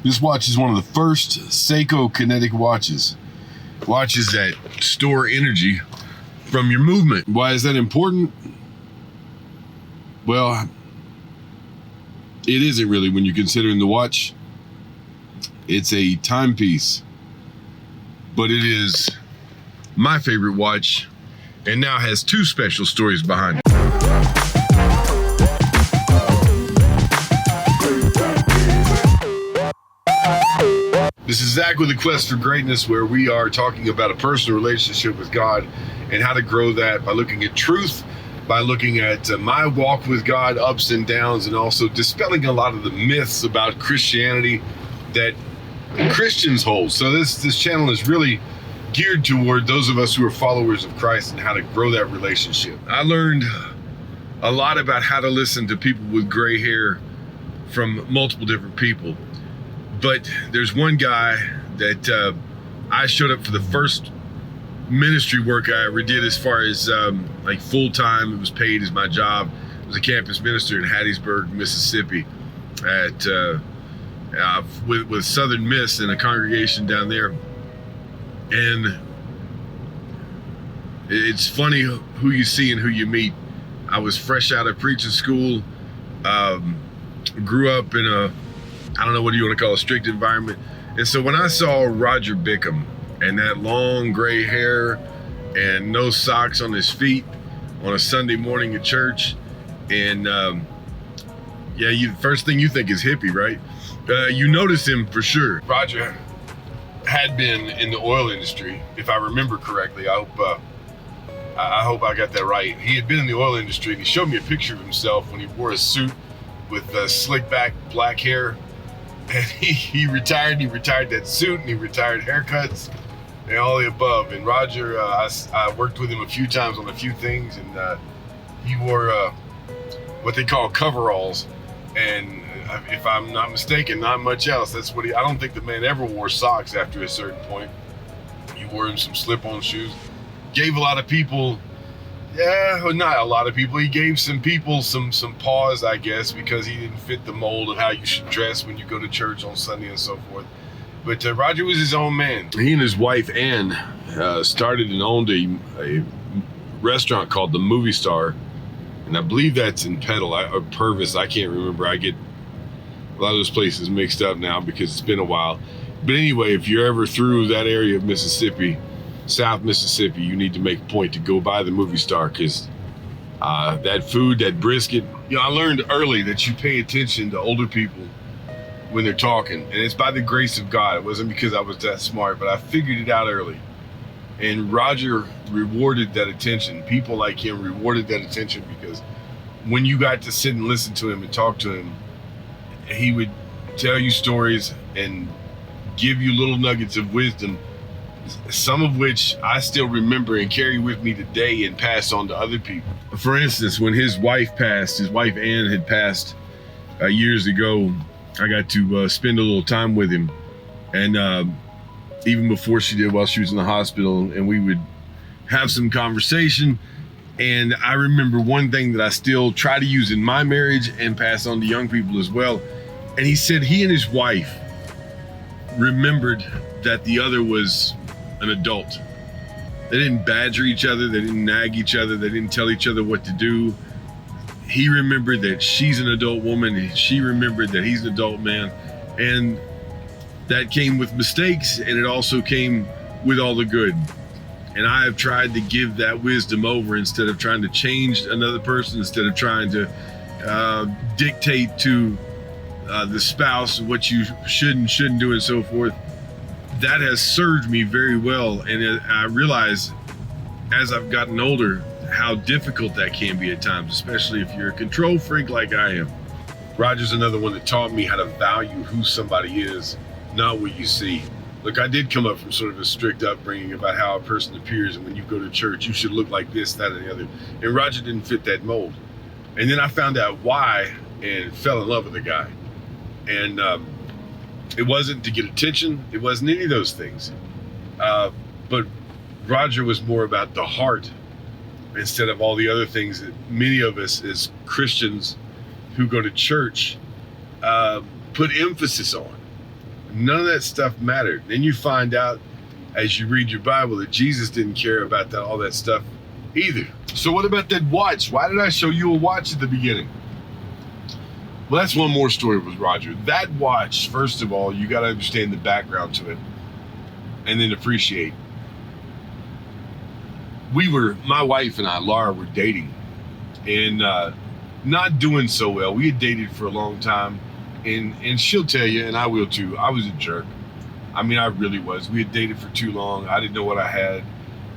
This watch is one of the first Seiko kinetic watches. Watches that store energy from your movement. Why is that important? Well, it isn't really when you're considering the watch. It's a timepiece, but it is my favorite watch and now has two special stories behind it. This is Zach with A Quest for Greatness, where we are talking about a personal relationship with God and how to grow that by looking at truth, by looking at my walk with God, ups and downs, and also dispelling a lot of the myths about Christianity that Christians hold. So this channel is really geared toward those of us who are followers of Christ and how to grow that relationship. I learned a lot about how to listen to people with gray hair from multiple different people. But there's one guy that I showed up for the first ministry work I ever did, as far as like full-time. It was paid as my job. I was a campus minister in Hattiesburg, Mississippi, at with Southern Miss in a congregation down there. And it's funny who you see and who you meet. I was fresh out of preaching school, grew up in a, I don't know, what do you want to call a strict environment. And so when I saw Roger Bickham and that long gray hair and no socks on his feet on a Sunday morning at church, and first thing you think is hippie, right? You notice him for sure. Roger had been in the oil industry, if I remember correctly. I hope I got that right. He had been in the oil industry, and he showed me a picture of himself when he wore a suit with slick back black hair. And he retired that suit, and he retired haircuts and all the above. And Roger, I worked with him a few times on a few things, and he wore what they call coveralls, and if I'm not mistaken, not much else. That's what I don't think the man ever wore socks after a certain point. He wore him some slip-on shoes. Gave a lot of people, not a lot of people, he gave some people some pause, I guess, because he didn't fit the mold of how you should dress when you go to church on Sunday and so forth. But Roger was his own man. He and his wife, Ann, started and owned a restaurant called the Movie Star, and I believe that's in Petal or Purvis. I can't remember. I get a lot of those places mixed up now because it's been a while. But anyway, if you're ever through that area of Mississippi, South Mississippi, you need to make a point to go by the Movie Star, because that food, that brisket, I learned early that you pay attention to older people when they're talking, and it's by the grace of God. It wasn't because I was that smart, but I figured it out early. And Roger rewarded that attention. People like him rewarded that attention, because when you got to sit and listen to him and talk to him, he would tell you stories and give you little nuggets of wisdom, some of which I still remember and carry with me today and pass on to other people. For instance, when his wife Ann had passed years ago, I got to spend a little time with him. And even before she did, while she was in the hospital, and we would have some conversation. And I remember one thing that I still try to use in my marriage and pass on to young people as well. And he said he and his wife remembered that the other was an adult. They didn't badger each other. They didn't nag each other. They didn't tell each other what to do. He remembered that she's an adult woman, and she remembered that he's an adult man. And that came with mistakes, and it also came with all the good. And I have tried to give that wisdom over, instead of trying to change another person, instead of trying to dictate to the spouse what you should and shouldn't do and so forth. That has served me very well. And I realize as I've gotten older how difficult that can be at times, especially if you're a control freak like I am. Roger's another one that taught me how to value who somebody is, not what you see. Look, I did come up from sort of a strict upbringing about how a person appears, and when you go to church, you should look like this, that, and the other. And Roger didn't fit that mold. And then I found out why and fell in love with the guy. And it wasn't to get attention. It wasn't any of those things. But Roger was more about the heart instead of all the other things that many of us as Christians who go to church put emphasis on. None of that stuff mattered. Then you find out as you read your Bible that Jesus didn't care about all that stuff either. So what about that watch? Why did I show you a watch at the beginning? Well, that's one more story with Roger. That watch, first of all, you got to understand the background to it and then appreciate. My wife and I, Laura, were dating and not doing so well. We had dated for a long time, and she'll tell you, and I will too, I was a jerk. I mean, I really was. We had dated for too long. I didn't know what I had.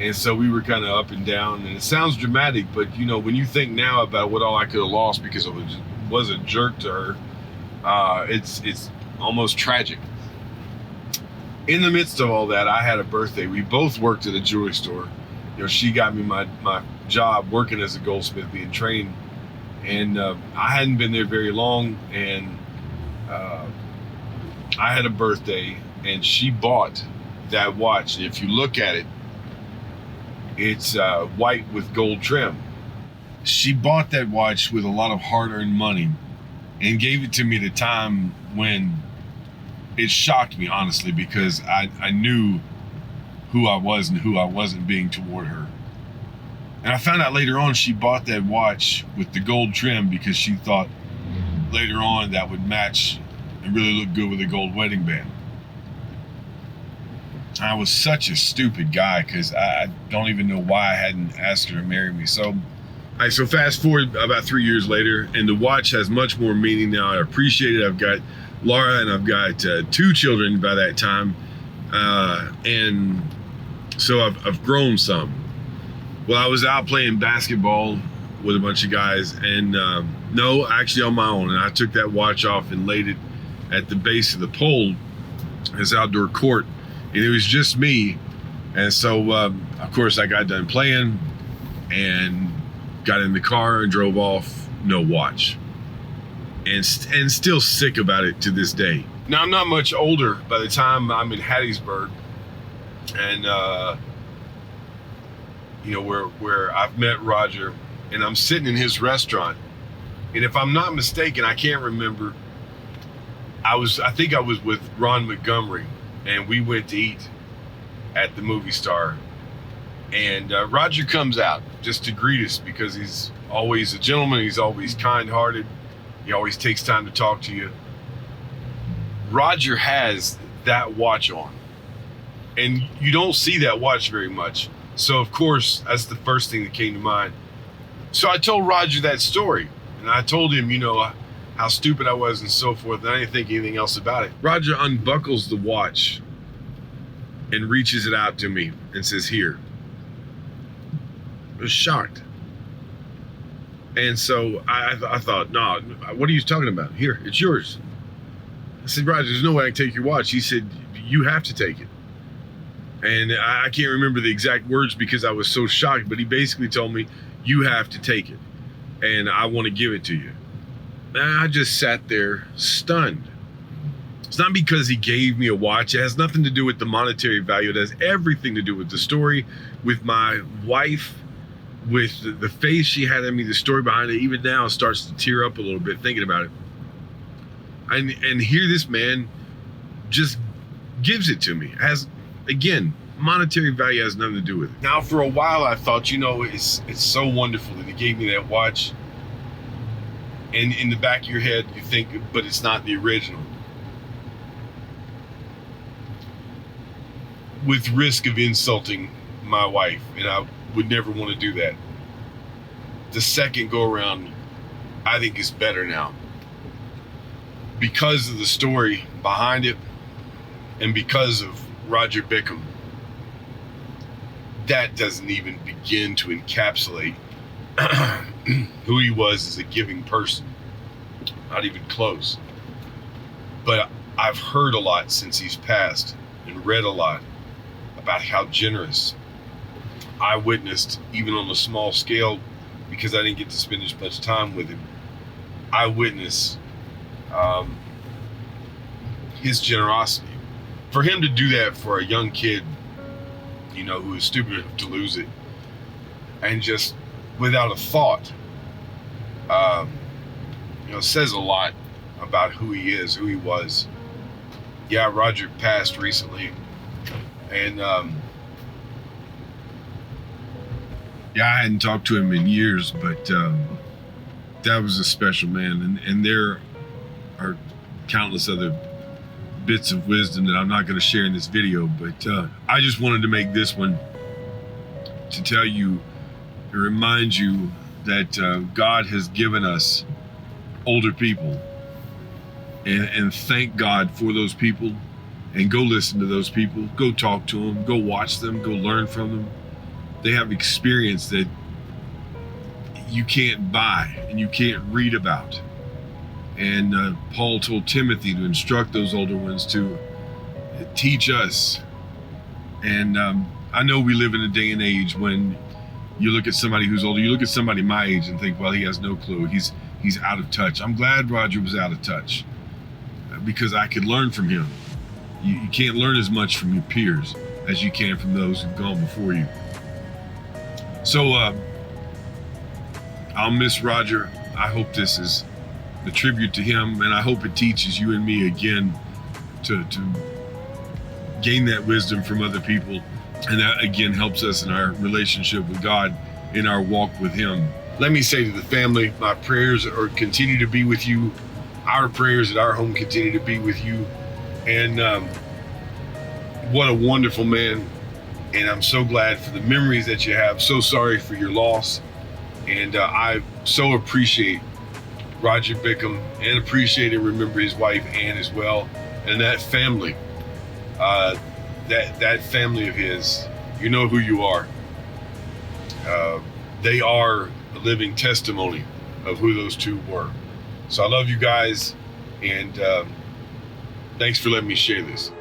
And so we were kind of up and down. And it sounds dramatic, but you know, when you think now about what all I could have lost because I was a jerk to her, it's almost tragic. In the midst of all that, I had a birthday. We both worked at a jewelry store. You know, she got me my job working as a goldsmith, being trained. And I hadn't been there very long. And I had a birthday. And she bought that watch. If you look at it, it's white with gold trim. She bought that watch with a lot of hard-earned money and gave it to me at a time when it shocked me, honestly, because I knew who I was and who I wasn't being toward her. And I found out later on she bought that watch with the gold trim because she thought later on that would match and really look good with a gold wedding band. I was such a stupid guy because I don't even know why I hadn't asked her to marry me. So fast forward about 3 years later, and the watch has much more meaning now. I appreciate it. I've got Laura and I've got 2 children by that time. And so I've grown some. Well, I was out playing basketball with a bunch of guys, and no, actually on my own. And I took that watch off and laid it at the base of the pole, this outdoor court. And it was just me. And so, of course, I got done playing and got in the car and drove off, no watch. And still sick about it to this day. Now, I'm not much older by the time I'm in Hattiesburg. And, you know, where I've met Roger. And I'm sitting in his restaurant. And if I'm not mistaken, I can't remember. I think I was with Ron Montgomery. And we went to eat at the Movie Star. And Roger comes out just to greet us because he's always a gentleman. He's always kind-hearted. He always takes time to talk to you. Roger has that watch on. And you don't see that watch very much. So, of course, that's the first thing that came to mind. So I told Roger that story. And I told him, you know, how stupid I was and so forth, and I didn't think anything else about it. Roger unbuckles the watch and reaches it out to me and says, "Here." I was shocked. And so I thought, no, what are you talking about? Here, it's yours. I said, Roger, there's no way I can take your watch. He said, you have to take it. And I can't remember the exact words because I was so shocked, but he basically told me, you have to take it. And I want to give it to you. And I just sat there stunned. It's not because he gave me a watch. It has nothing to do with the monetary value. It has everything to do with the story, with my wife, with the face she had in me, the story behind it. Even now starts to tear up a little bit thinking about it. And here this man just gives it to me. It has, again, monetary value has nothing to do with it. Now, for a while, I thought, you know, it's so wonderful that he gave me that watch. And in the back of your head, you think, but it's not the original. With risk of insulting my wife, and I would never want to do that. The second go around, I think is better now. Because of the story behind it, and because of Roger Bickham. That doesn't even begin to encapsulate who he was as a giving person. Not even close. But I've heard a lot since he's passed and read a lot about how generous. I witnessed, even on a small scale, because I didn't get to spend as much time with him, I witnessed his generosity. For him to do that for a young kid, you know, who is stupid enough to lose it, and just without a thought, you know, says a lot about who he is, who he was. Yeah, Roger passed recently, and yeah, I hadn't talked to him in years, but that was a special man, and there are countless other bits of wisdom that I'm not going to share in this video, but I just wanted to make this one to tell you, to remind you that God has given us older people, and thank God for those people, and go listen to those people, go talk to them, go watch them, go learn from them. They have experience that you can't buy and you can't read about. And Paul told Timothy to instruct those older ones to teach us. And I know we live in a day and age when you look at somebody who's older, you look at somebody my age and think, well, he has no clue. He's out of touch. I'm glad Roger was out of touch because I could learn from him. You can't learn as much from your peers as you can from those who've gone before you. So I'll miss Roger. I hope this is a tribute to him, and I hope it teaches you and me again to gain that wisdom from other people, and that again helps us in our relationship with God, in our walk with him. Let me say to the family, my prayers continue to be with you. Our prayers at our home continue to be with you. And what a wonderful man. And I'm so glad for the memories that you have. So sorry for your loss. And I so appreciate Roger Bickham, and appreciate and remember his wife Ann as well, and that family. That family of his, you know who you are. They are a living testimony of who those two were. So I love you guys, and thanks for letting me share this.